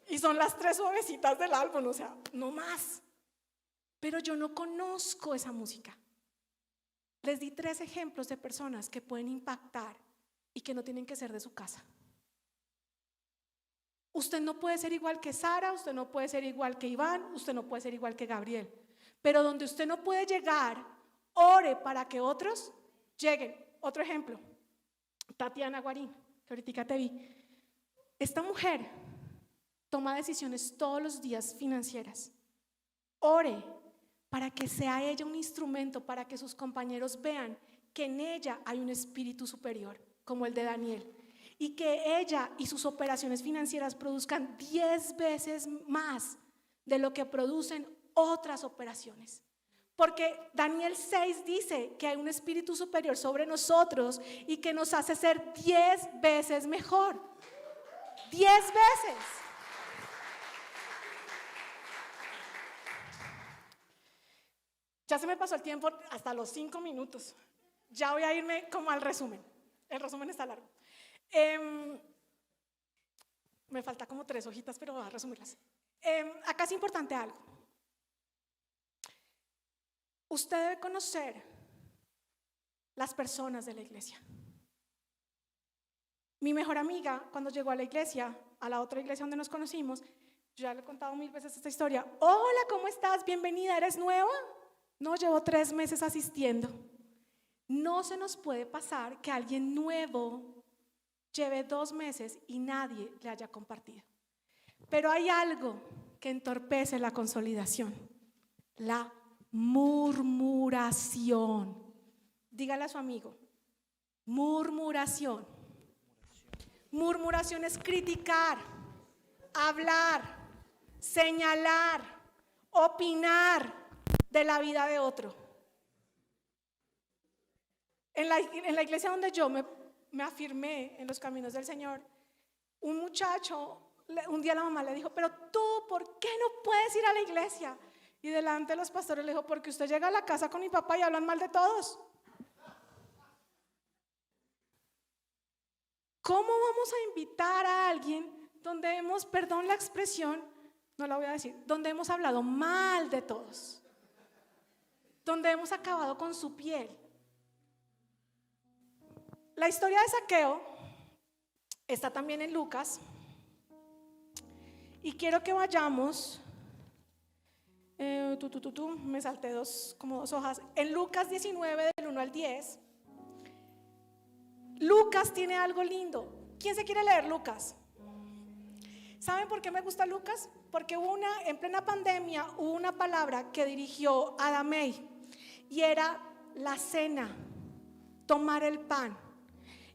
Y son las 3 suavecitas del álbum, o sea, no más. Pero yo no conozco esa música. Les di 3 ejemplos de personas que pueden impactar y que no tienen que ser de su casa. Usted no puede ser igual que Sara, usted no puede ser igual que Iván, usted no puede ser igual que Gabriel. Pero donde usted no puede llegar, ore para que otros lleguen. Otro ejemplo, Tatiana Guarín, que ahorita te vi. Esta mujer toma decisiones todos los días financieras. Ore para que sea ella un instrumento para que sus compañeros vean que en ella hay un espíritu superior, como el de Daniel, y que ella y sus operaciones financieras produzcan 10 veces más de lo que producen otras operaciones. Porque Daniel 6 dice que hay un espíritu superior sobre nosotros y que nos hace ser 10 veces mejor. 10 veces. Ya se me pasó el tiempo hasta los 5 minutos. Ya voy a irme como al resumen. El resumen está largo. Me falta como 3 hojitas, pero voy a resumirlas. Acá es importante algo. Usted debe conocer las personas de la iglesia. Mi mejor amiga, cuando llegó a la iglesia, a la otra iglesia donde nos conocimos, yo ya le he contado 1000 veces esta historia. Hola, ¿cómo estás? Bienvenida, ¿eres nueva? No, llevo 3 meses asistiendo. No se nos puede pasar que alguien nuevo lleve 2 meses y nadie le haya compartido. Pero hay algo que entorpece la consolidación: la murmuración. Dígale a su amigo: murmuración. Murmuración es criticar, hablar, señalar, opinar de la vida de otro. En la iglesia donde yo me afirmé en los caminos del Señor, un muchacho, un día la mamá le dijo: pero tú, ¿por qué no puedes ir a la iglesia? Y delante de los pastores le dijo: porque usted llega a la casa con mi papá y hablan mal de todos. ¿Cómo vamos a invitar a alguien donde hemos, perdón la expresión, no la voy a decir, donde hemos hablado mal de todos, donde hemos acabado con su piel? La historia de Zaqueo está también en Lucas, y quiero que vayamos, me salté como 2 hojas, en Lucas 19 del 1 al 10. Lucas tiene algo lindo. ¿Quién se quiere leer Lucas? ¿Saben por qué me gusta Lucas? Porque en plena pandemia hubo una palabra que dirigió a Damey, y era la cena, tomar el pan.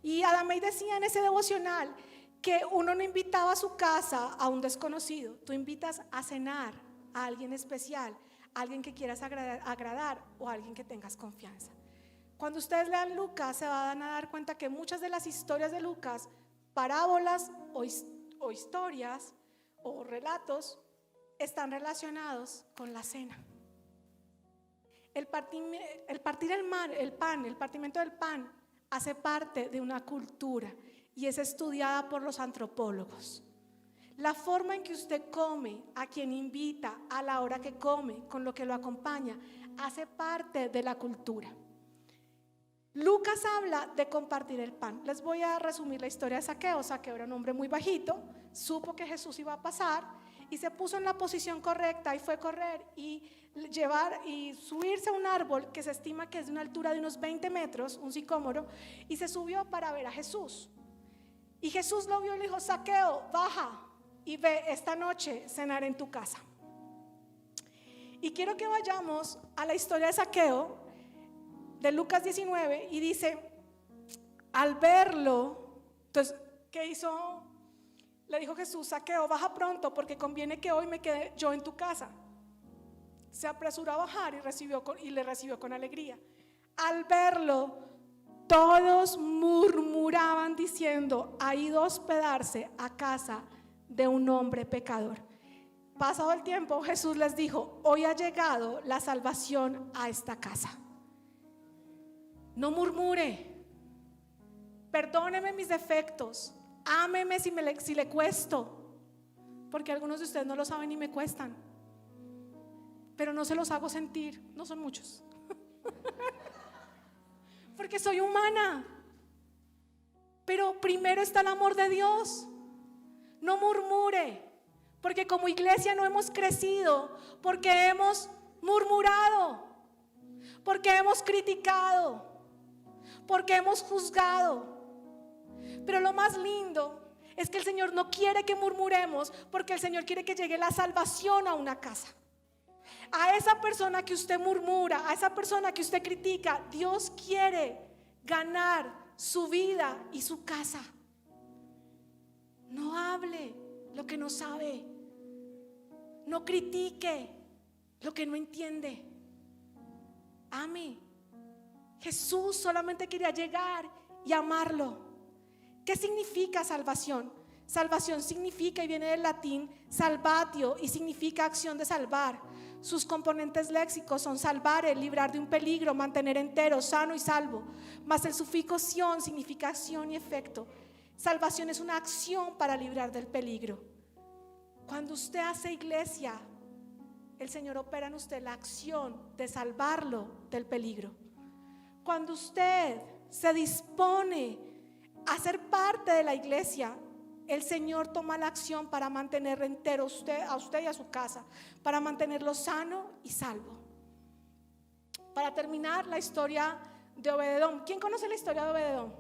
Y Adamey decía en ese devocional que uno no invitaba a su casa a un desconocido, tú invitas a cenar a alguien especial, a alguien que quieras agradar o a alguien que tengas confianza. Cuando ustedes lean Lucas se van a dar cuenta que muchas de las historias de Lucas, parábolas o historias o relatos, están relacionados con la cena. El partimiento del pan hace parte de una cultura y es estudiada por los antropólogos. La forma en que usted come, a quien invita, a la hora que come, con lo que lo acompaña, hace parte de la cultura. Lucas habla de compartir el pan. Les voy a resumir la historia de Zaqueo. Zaqueo era un hombre muy bajito, supo que Jesús iba a pasar y se puso en la posición correcta y fue a correr y subirse a un árbol que se estima que es de una altura de unos 20 metros, un sicómoro, y se subió para ver a Jesús. Y Jesús lo vio y le dijo: Zaqueo, baja y ve, esta noche cenaré en tu casa. Y quiero que vayamos a la historia de Zaqueo de Lucas 19 y dice: al verlo, entonces, ¿qué hizo? Le dijo Jesús: Zaqueo, baja pronto porque conviene que hoy me quede yo en tu casa. Se apresuró a bajar y le recibió con alegría. Al verlo, todos murmuraban diciendo: ha ido a hospedarse a casa de un hombre pecador. Pasado el tiempo, Jesús les dijo: hoy ha llegado la salvación a esta casa. No murmure, perdóneme mis defectos, ámeme si le cuesto, porque algunos de ustedes no lo saben y me cuestan, pero no se los hago sentir, no son muchos, porque soy humana. Pero primero está el amor de Dios. No murmure, porque como iglesia no hemos crecido, porque hemos murmurado, porque hemos criticado, porque hemos juzgado. Pero lo más lindo es que el Señor no quiere que murmuremos, porque el Señor quiere que llegue la salvación a una casa. A esa persona que usted murmura, a esa persona que usted critica, Dios quiere ganar su vida y su casa. No hable lo que no sabe, no critique lo que no entiende. Ame. Jesús solamente quería llegar y amarlo. ¿Qué significa salvación? Salvación significa, y viene del latín salvatio, y significa acción de salvar. Sus componentes léxicos son salvare, librar de un peligro, mantener entero, sano y salvo. Mas el sufijo sion significa acción y efecto. Salvación es una acción para librar del peligro. Cuando usted hace iglesia, el Señor opera en usted la acción de salvarlo del peligro. Cuando usted se dispone a ser parte de la iglesia, el Señor toma la acción para mantener entero a usted y a su casa, para mantenerlo sano y salvo. Para terminar, la historia de Obededón. ¿Quién conoce la historia de Obededón?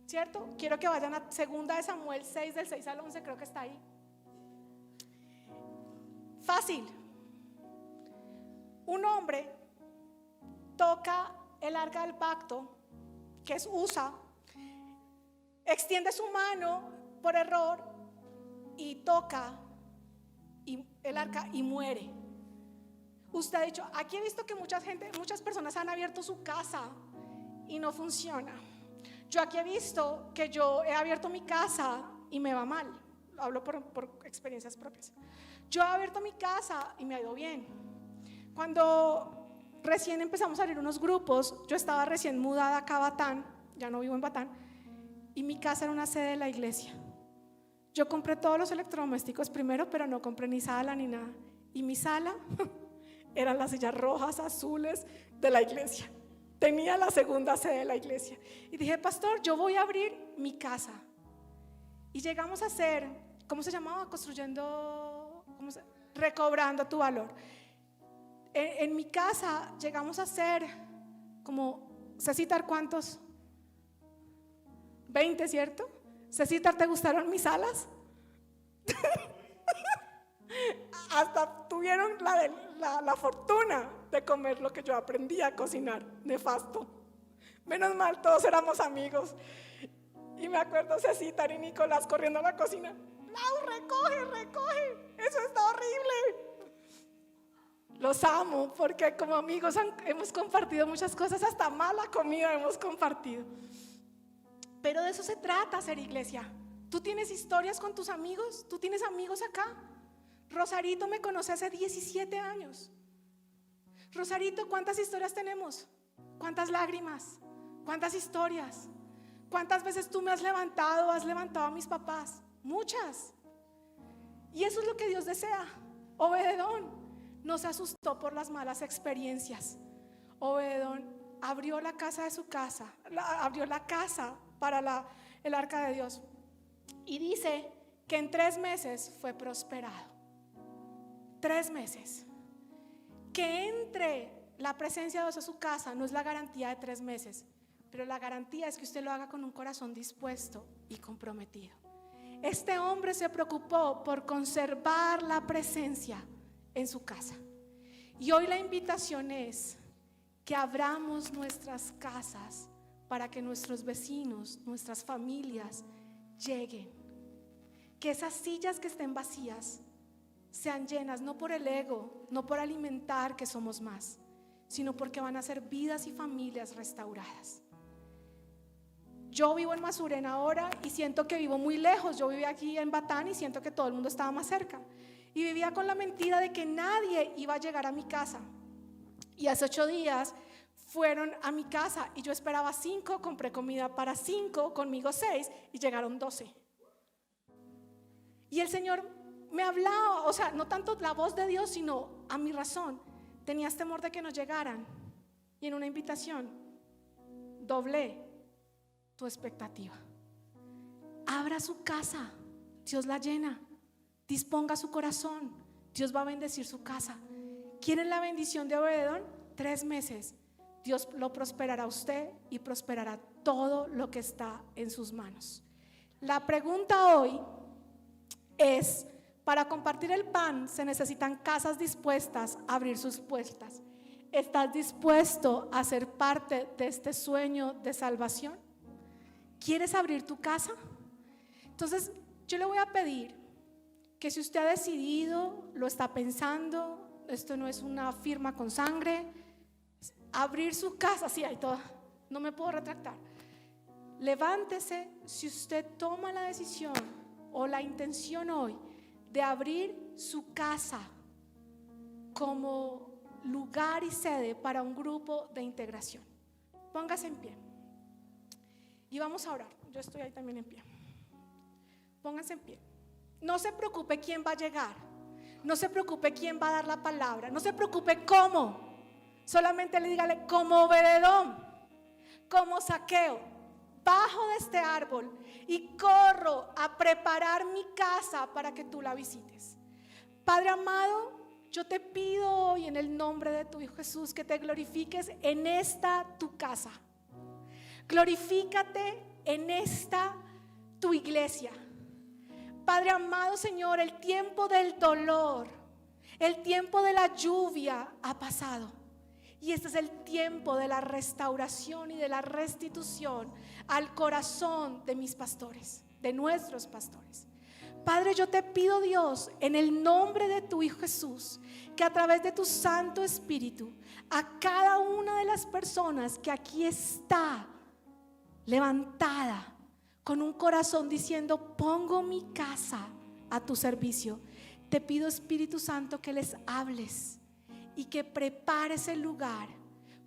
¿Cierto? Quiero que vayan a 2 de Samuel 6, del 6 al 11, creo que está ahí. Fácil. Un hombre toca el arca del pacto, que es Usa, extiende su mano por error y toca el arca y muere. Usted ha dicho: aquí he visto que muchas personas han abierto su casa y no funciona. Yo aquí he visto que yo he abierto mi casa y me va mal. Hablo por experiencias propias. Yo he abierto mi casa y me ha ido bien. Cuando recién empezamos a abrir unos grupos, yo estaba recién mudada acá a Batán, ya no vivo en Batán, y mi casa era una sede de la iglesia. Yo compré todos los electrodomésticos primero, pero no compré ni sala ni nada. Y mi sala eran las sillas rojas, azules de la iglesia. Tenía la segunda sede de la iglesia. Y dije: pastor, yo voy a abrir mi casa. Y llegamos a hacer, ¿cómo se llamaba? Recobrando tu valor. En mi casa llegamos a hacer como, Cecitar, ¿cuántos? 20, ¿cierto? Cecitar, ¿te gustaron mis alas? Hasta tuvieron la fortuna de comer lo que yo aprendí a cocinar, nefasto. Menos mal, todos éramos amigos. Y me acuerdo Cecitar y Nicolás corriendo a la cocina: Lau, recoge, eso está horrible. Los amo porque como amigos hemos compartido muchas cosas, hasta mala comida hemos compartido. Pero de eso se trata ser iglesia. Tú tienes historias con tus amigos, tú tienes amigos acá. Rosarito me conoce hace 17 años. Rosarito, ¿cuántas historias tenemos? ¿Cuántas lágrimas? ¿Cuántas historias? ¿Cuántas veces tú me has levantado a mis papás? muchas. Y eso es lo que Dios desea. Obededón no se asustó por las malas experiencias. Obededón abrió la casa de su casa, abrió la casa para el arca de Dios. Y dice que en 3 meses fue prosperado. 3 meses. Que entre la presencia de Dios a su casa no es la garantía de 3 meses, pero la garantía es que usted lo haga con un corazón dispuesto y comprometido. Este hombre se preocupó por conservar la presencia en su casa. Y hoy la invitación es que abramos nuestras casas para que nuestros vecinos, nuestras familias lleguen. Que esas sillas que estén vacías sean llenas, no por el ego, no por alimentar que somos más, sino porque van a ser vidas y familias restauradas. Yo vivo en Masuren ahora y siento que vivo muy lejos. Yo vivía aquí en Batán y siento que todo el mundo estaba más cerca. Y vivía con la mentira de que nadie iba a llegar a mi casa. Y hace 8 días fueron a mi casa y yo esperaba 5, compré comida para 5, conmigo 6 y llegaron 12. Y el Señor me hablaba, o sea, no tanto la voz de Dios, sino a mi razón. Tenías temor de que no llegaran. Y en una invitación doblé tu expectativa. Abra su casa, Dios la llena. Disponga su corazón, Dios va a bendecir su casa. ¿Quieren la bendición de Obededón? 3 meses. Dios lo prosperará a usted y prosperará todo lo que está en sus manos. La pregunta hoy es: para compartir el pan se necesitan casas dispuestas a abrir sus puertas. ¿Estás dispuesto a ser parte de este sueño de salvación? ¿Quieres abrir tu casa? Entonces yo le voy a pedir que si usted ha decidido, lo está pensando, esto no es una firma con sangre, abrir su casa, sí, hay toda, no me puedo retractar. Levántese si usted toma la decisión o la intención hoy de abrir su casa como lugar y sede para un grupo de integración. Póngase en pie y vamos a orar. Yo estoy ahí también en pie. Póngase en pie. No se preocupe quién va a llegar, no se preocupe quién va a dar la palabra, no se preocupe cómo. Solamente le dígale: como Obededón, como Zaqueo, bajo de este árbol y corro a preparar mi casa para que tú la visites. Padre amado, yo te pido hoy en el nombre de tu Hijo Jesús que te glorifiques en esta tu casa. Glorifícate en esta tu iglesia. Padre amado, Señor, el tiempo del dolor, el tiempo de la lluvia ha pasado. Y este es el tiempo de la restauración y de la restitución al corazón de mis pastores, de nuestros pastores. Padre, yo te pido, Dios, en el nombre de tu Hijo Jesús, que a través de tu Santo Espíritu, a cada una de las personas que aquí está levantada con un corazón diciendo: pongo mi casa a tu servicio, te pido, Espíritu Santo, que les hables y que prepares el lugar,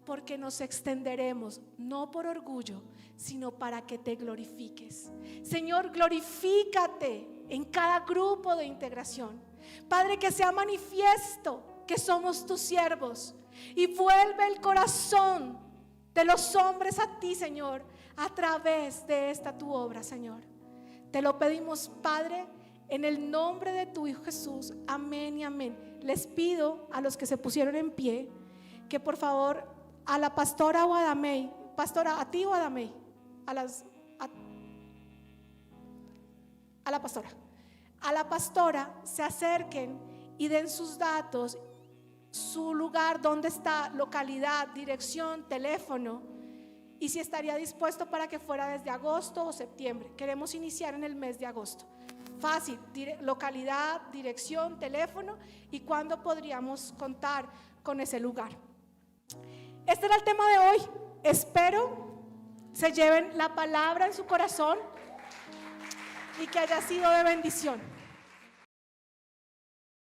porque nos extenderemos no por orgullo, sino para que te glorifiques. Señor, glorifícate en cada grupo de integración. Padre, que sea manifiesto que somos tus siervos y vuelve el corazón de los hombres a ti, Señor, a través de esta tu obra, Señor. Te lo pedimos, Padre, en el nombre de tu Hijo Jesús. Amén y amén. Les pido a los que se pusieron en pie que por favor a la pastora o a Adamey, pastora, a ti o a Adamey, a la pastora se acerquen y den sus datos, su lugar, dónde está, localidad, dirección, teléfono, y si estaría dispuesto para que fuera desde agosto o septiembre. Queremos iniciar en el mes de agosto. Fácil, localidad, dirección, teléfono y cuándo podríamos contar con ese lugar. Este era el tema de hoy. Espero se lleven la palabra en su corazón y que haya sido de bendición.